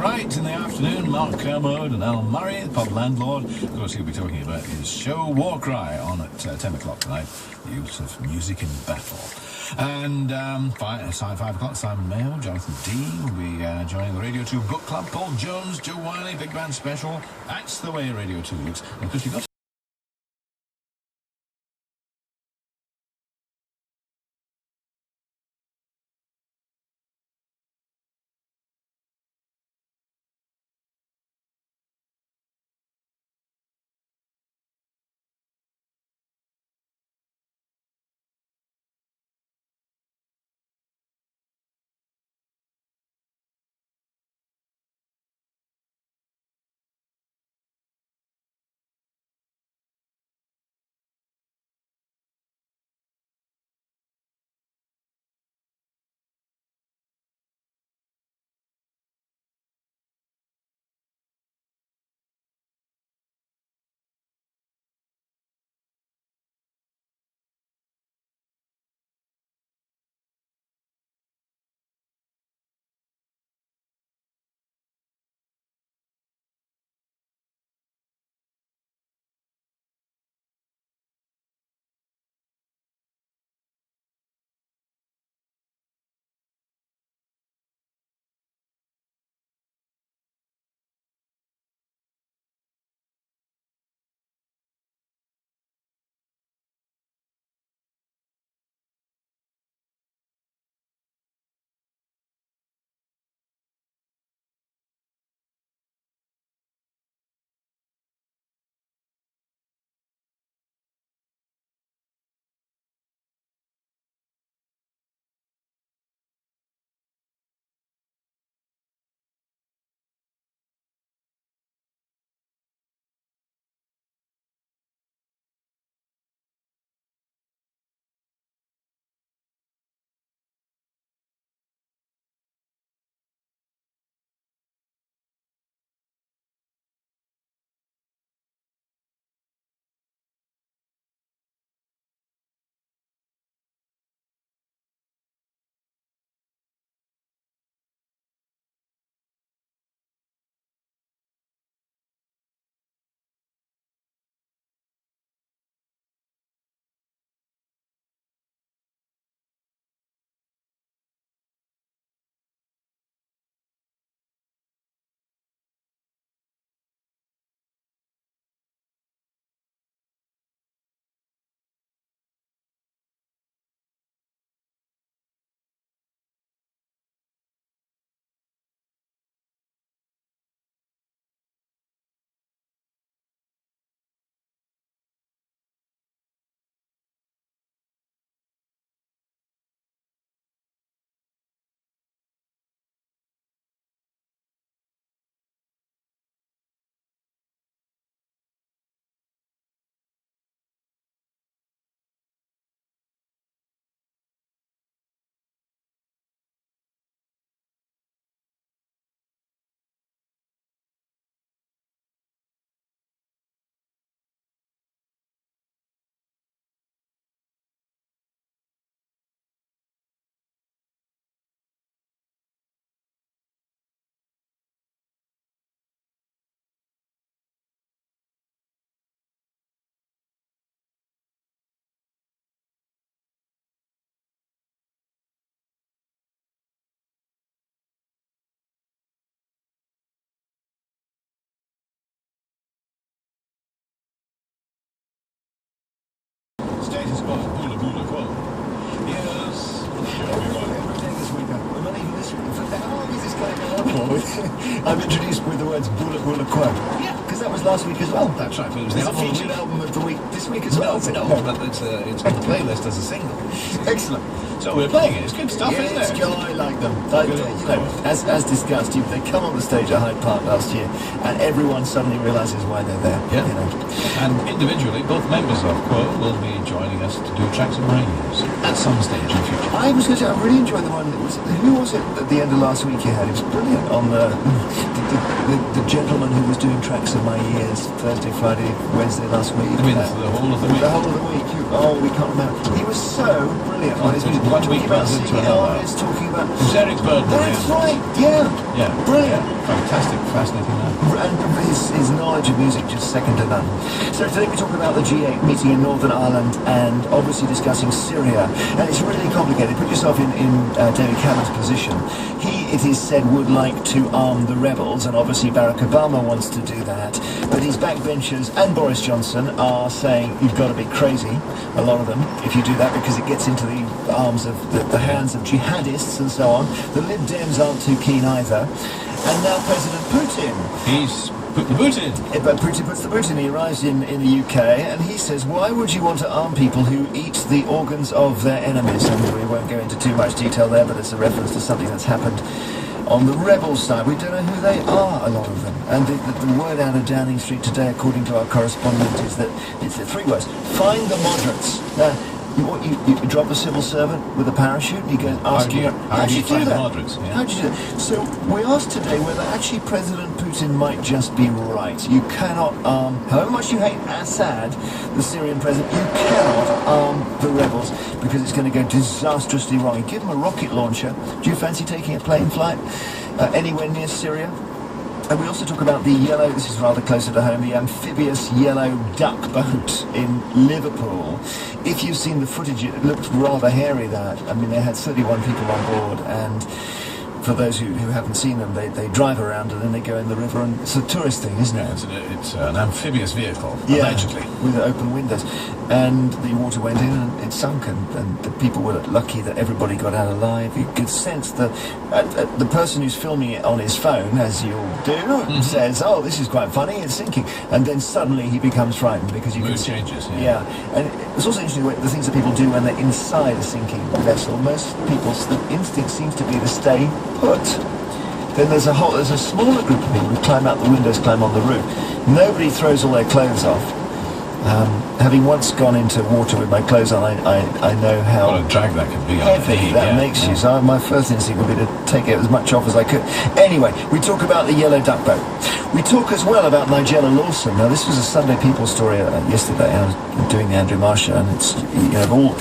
Bright in the afternoon. Mark Kermode and Al Murray, the pub landlord. Of course, he'll be talking about his show War Cry on at 10 o'clock tonight. The use of music in battle. And 5 o'clock, Simon Mayo, Jonathan D will be joining the Radio 2 Book Club. Paul Jones, Joe Wiley, Big Band Special. That's the way Radio 2 looks. And of course, you've got status quo, bula bula quo. Yes. I'm introduced with the words bula bula quo. Yeah. Because that was last week as well. That's right. It was It's the a featured album of the week this week as well. No, but it's on the playlist as a single. Excellent. So we're playing it. It's good stuff, Yeah, isn't it's it? good. I like them. As discussed, they come on the stage at Hyde Park last year, and everyone suddenly realises why they're there. Yeah. You know. And individually, both members of Quo will be joining us to do tracks of my years at some stage in the future. I was going to say, I really enjoyed the one. Who was it at the end of last week you had? It was brilliant. On the gentleman who was doing tracks of my years Thursday, Friday, Wednesday last week. I mean, the whole of the week. The whole of the week. We can't remember. He was so brilliant on his music. one week about runs into seeing another. Elvis, talking about... It was Eric Burden. That's right, yeah. Yeah. Brilliant. Yeah. Fantastic, fascinating man. And his knowledge of music just second to none. So today we talk about the G8 meeting in Northern Ireland and obviously discussing Syria. And it's really complicated. Put yourself in David Cameron's position. He, it is said, would like to arm the rebels, and obviously Barack Obama wants to do that. But his backbenchers and Boris Johnson are saying you've got to be crazy, a lot of them, if you do that, because it gets into the arms of the hands of jihadists and so on. The Lib Dems aren't too keen either. And now President Putin. He's put the boot in. But Putin puts the boot in. He arrives in the UK and he says, why would you want to arm people who eat the organs of their enemies? And we won't go into too much detail there, but it's a reference to something that's happened on the rebel side. We don't know who they are, a lot of them. And the word out of Downing Street today, according to our correspondent, is that it's three words: find the moderates. Now, you drop a civil servant with a parachute and you go asking her, how do you find the that? moderates? Yeah. How do you do that? So we asked today whether actually President Putin might just be right. You cannot arm, however much you hate Assad, the Syrian president, you cannot arm the rebels because it's going to go disastrously wrong. You give them a rocket launcher. Do you fancy taking a plane flight anywhere near Syria? And we also talk about the yellow, this is rather closer to home, the amphibious yellow duck boat in Liverpool. If you've seen the footage, it looked rather hairy, that. I mean, they had 31 people on board, and for those who haven't seen them, they drive around and then they go in the river, and it's a tourist thing, isn't it? It's an amphibious vehicle, yeah, allegedly. With open windows. And the water went in and it sunk, and the people were lucky that everybody got out alive. You could sense that the person who's filming it on his phone, as you'll do, says, oh, this is quite funny, it's sinking. And then suddenly he becomes frightened because you Mood can see... changes, Yeah, and it's also interesting the things that people do when they're inside a sinking vessel. Most people's instinct seems to be to stay put. Then there's a smaller group of people who climb out the windows, climb on the roof. Nobody throws all their clothes off. Having once gone into water with my clothes on, I know how What a drag that can be. heavy that makes you. So my first instinct would be to take it as much off as I could. Anyway, we talk about the yellow duck boat. We talk as well about Nigella Lawson. Now, this was a Sunday People story yesterday. I was doing the Andrew Marr show, and it's, all